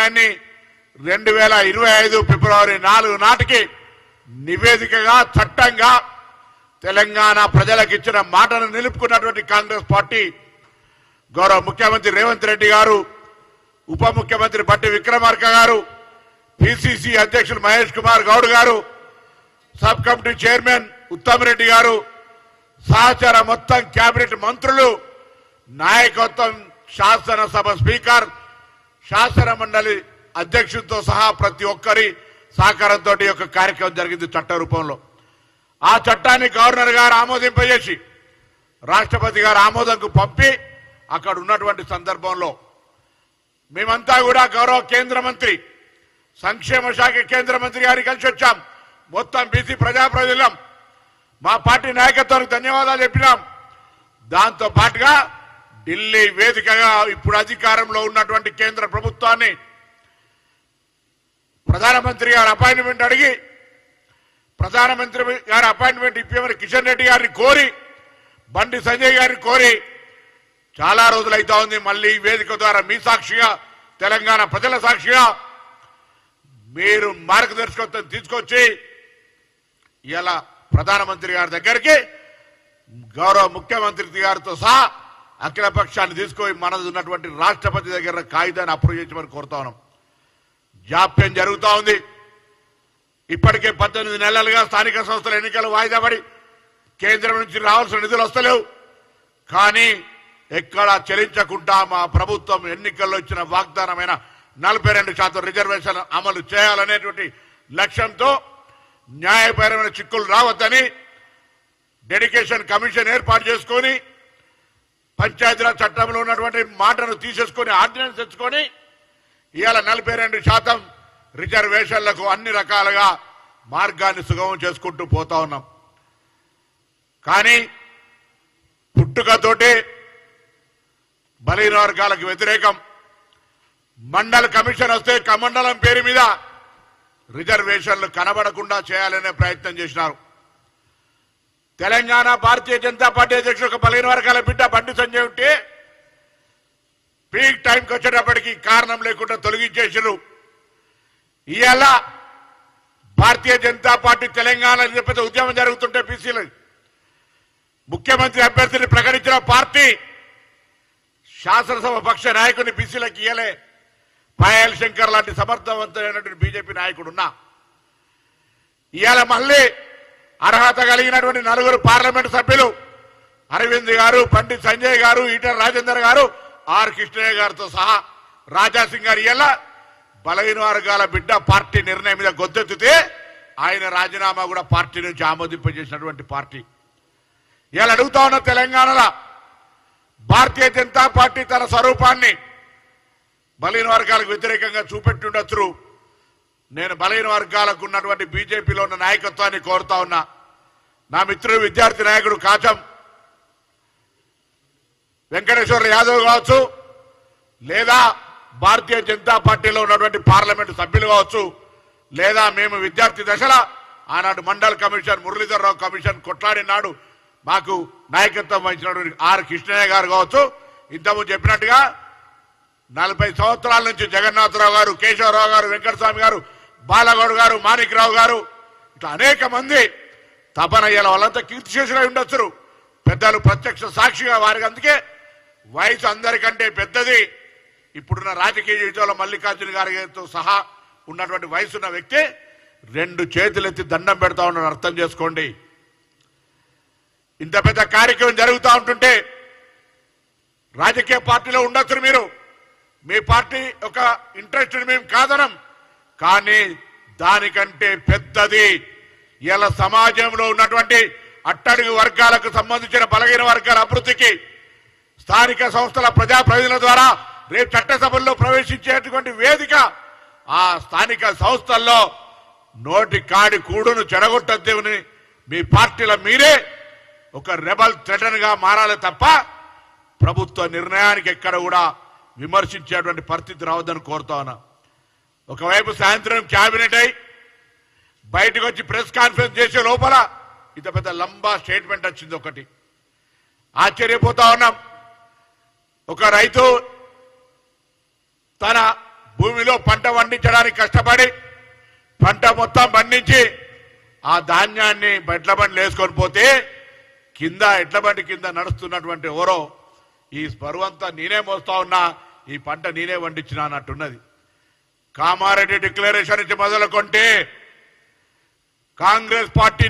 నిర్ణయాన్ని 2025 ఫిబ్రవరి 4 నాటికి నివేదికగా చట్టంగా తెలంగాణ ప్రజలకు ఇచ్చిన మాటను నిలుపుకున్నటువంటి కాంగ్రెస్ పార్టీ గౌరవ ముఖ్యమంత్రి రేవంత్ రెడ్డి గారు, ఉప ముఖ్యమంత్రి బట్టి విక్రమార్క గారు, పిసిసి అధ్యక్షులు మహేష్ కుమార్ గౌడ్ గారు, sub committee chairman Uttam Reddy గారు, సహచర మొత్తం కేబినెట్ మంత్రులు, నాయకత్వం, శాసనసభ స్పీకర్, శాసన మండలి అధ్యక్షులతో సహా ప్రతి ఒక్కరి సహకారంతో ఈ యొక్క కార్యక్రమం జరిగింది చట్ట రూపంలో. ఆ చట్టాన్ని గవర్నర్ గారు ఆమోదింపజేసి రాష్ట్రపతి గారు ఆమోదంకు పంపి అక్కడ ఉన్నటువంటి సందర్భంలో మేమంతా కూడా గౌరవ కేంద్ర మంత్రి, సంక్షేమ శాఖ కేంద్ర మంత్రి గారికి కలిసి వచ్చాం. మొత్తం బీసీ ప్రజాప్రతినిధులం, మా పార్టీ నాయకత్వానికి ధన్యవాదాలు చెప్పినాం. దాంతో పాటుగా ఢిల్లీ వేదికగా ఇప్పుడు అధికారంలో ఉన్నటువంటి కేంద్ర ప్రభుత్వాన్ని ప్రధానమంత్రి గారు అపాయింట్మెంట్ అడిగి, ప్రధానమంత్రి గారి అపాయింట్మెంట్ ఇప్పమని కిషన్ రెడ్డి గారిని కోరి, బండి సంజయ్ గారిని కోరి చాలా రోజులైతా ఉంది. మళ్ళీ వేదిక ద్వారా మీ సాక్షిగా, తెలంగాణ ప్రజల సాక్షిగా మీరు మార్గదర్శకత్వం తీసుకొచ్చి ఇలా ప్రధానమంత్రి గారి దగ్గరికి గౌరవ ముఖ్యమంత్రి గారితో సహా అఖిల పక్షాన్ని తీసుకొని మనది ఉన్నటువంటి రాష్ట్రపతి దగ్గర కాగితాన్ని అప్రూవ్ చేయమని కోరుతా ఉన్నాం. జాప్యం జరుగుతూ ఉంది. ఇప్పటికే 18 నెలలుగా స్థానిక సంస్థల ఎన్నికలు వాయిదా పడి కేంద్రం నుంచి రావాల్సిన నిధులు వస్తలేవు. కానీ ఎక్కడా చెల్లించకుండా మా ప్రభుత్వం ఎన్నికల్లో ఇచ్చిన వాగ్దానమైన 42% రిజర్వేషన్ అమలు చేయాలనేటువంటి లక్ష్యంతో న్యాయపరమైన చిక్కులు రావద్దని డెడికేషన్ కమిషన్ ఏర్పాటు చేసుకొని పంచాయతీరాజ్ చట్టంలో ఉన్నటువంటి మాటను తీసేసుకొని ఆర్డినెన్స్ తెచ్చుకొని ఇవాళ 42% రిజర్వేషన్లకు అన్ని రకాలుగా మార్గాన్ని సుగమం చేసుకుంటూ పోతా ఉన్నాం. కానీ పుట్టుకతోటి బలహీన వర్గాలకు వ్యతిరేకం. మండల కమిషన్ వస్తే కమండలం పేరు మీద రిజర్వేషన్లు కనబడకుండా చేయాలనే ప్రయత్నం చేసినారు. తెలంగాణ భారతీయ జనతా పార్టీ అధ్యక్షుడు ఒక బలహీన వర్గాల బిడ్డ బండి సంజయ్ ఉంటే పీక్ టైంకి వచ్చేటప్పటికి కారణం లేకుండా తొలగించేసారు. ఇవాళ భారతీయ జనతా పార్టీ తెలంగాణ పెద్ద ఉద్యమం జరుగుతుంటే బీసీలు ముఖ్యమంత్రి అభ్యర్థిని ప్రకటించిన పార్టీ శాసనసభ పక్ష నాయకుని బీసీలకు ఇయ్యలే. పాయల్ శంకర్ లాంటి సమర్థవంతమైనటువంటి బీజేపీ నాయకుడు ఉన్నా ఇవాళ మళ్ళీ అర్హత కలిగినటువంటి 4 పార్లమెంటు సభ్యులు అరవింద్ గారు, బండి సంజయ్ గారు, ఈటల రాజేందర్ గారు, ఆర్ కృష్ణయ్య గారితో సహా రాజాసింగ్ గారు ఇవాళ బలహీన వర్గాల బిడ్డ పార్టీ నిర్ణయం మీద గొంతెత్తితే ఆయన రాజీనామా కూడా పార్టీ నుంచి ఆమోదింపజేసినటువంటి పార్టీ. ఇవాళ అడుగుతా ఉన్న తెలంగాణలో భారతీయ జనతా పార్టీ తన స్వరూపాన్ని బలహీన వర్గాలకు వ్యతిరేకంగా చూపెట్టుండొచ్చు. నేను బలహీన వర్గాలకు ఉన్నటువంటి బీజేపీలో ఉన్న నాయకత్వాన్ని కోరుతా ఉన్నా. నా మిత్రుడు విద్యార్థి నాయకుడు కాచం వెంకటేశ్వర యాదవ్ కావచ్చు, లేదా భారతీయ జనతా పార్టీలో ఉన్నటువంటి పార్లమెంటు సభ్యులు కావచ్చు, లేదా మేము విద్యార్థి దశలో ఆనాడు మండల్ కమిషన్, మురళీధర్రావు కమిషన్ కొట్లాడినాడు మాకు నాయకత్వం వహించినటువంటి ఆర్ కృష్ణయ్య గారు కావచ్చు, ఇంతకుముందు చెప్పినట్టుగా 40 సంవత్సరాల నుంచి జగన్నాథరావు గారు, కేశవరావు గారు, వెంకటస్వామి గారు, బాలగౌడ్ గారు, మాణిక్రావు గారు, ఇట్లా అనేక మంది తపనయ్యేల వాళ్ళంతా కీర్తిశేషులై ఉండొచ్చు. పెద్దలు ప్రత్యక్ష సాక్షిగా వారికి. అందుకే వయసు అందరికంటే పెద్దది. ఇప్పుడున్న రాజకీయ జీవితంలో మల్లికార్జున గారితో సహా ఉన్నటువంటి వయసున్న వ్యక్తి 2 చేతులెత్తి దండం పెడతా ఉన్నాడు. అర్థం చేసుకోండి. ఇంత పెద్ద కార్యక్రమం జరుగుతూ ఉంటుంటే రాజకీయ పార్టీలో ఉండొచ్చు మీరు, మీ పార్టీ ఒక ఇంట్రెస్ట్ మేము కాదనం, కానీ దానికంటే పెద్దది ఇలా సమాజంలో ఉన్నటువంటి అట్టడుగు వర్గాలకు సంబంధించిన బలహీన వర్గాల అభివృద్ధికి స్థానిక సంస్థల ప్రజాప్రతినిధుల ద్వారా రేపు చట్టసభల్లో ప్రవేశించేటువంటి వేదిక. ఆ స్థానిక సంస్థల్లో నోటి కాడి కూడును చెడగొట్టద్దేమని మీ పార్టీల మీరే ఒక రెబల్ థ్రెటన్ గా మారాలి తప్ప ప్రభుత్వ నిర్ణయానికి ఎక్కడ కూడా విమర్శించేటువంటి పరిస్థితి రావద్దని కోరుతా ఉన్నా. ఒకవైపు సాయంత్రం క్యాబినెట్ అయి బయటకు వచ్చి ప్రెస్ కాన్ఫరెన్స్ చేసే లోపల ఇంత పెద్ద లంబా స్టేట్మెంట్ వచ్చింది. ఒకటి ఆశ్చర్యపోతా ఉన్నాం. ఒక రైతు తన భూమిలో పంట పండించడానికి కష్టపడి పంట మొత్తం పండించి ఆ ధాన్యాన్ని ఎడ్ల బండ్లు వేసుకొని పోతే కింద ఎడ్ల బండి కింద నడుస్తున్నటువంటి ఎవరో ఈ బరువంతా నేనే మోస్తా ఉన్నా, ఈ పంట నేనే పండించినా అన్నట్టున్నది. కామారెడ్డి డిక్లరేషన్ ఇచ్చి మొదలుకొంటే కాంగ్రెస్ పార్టీ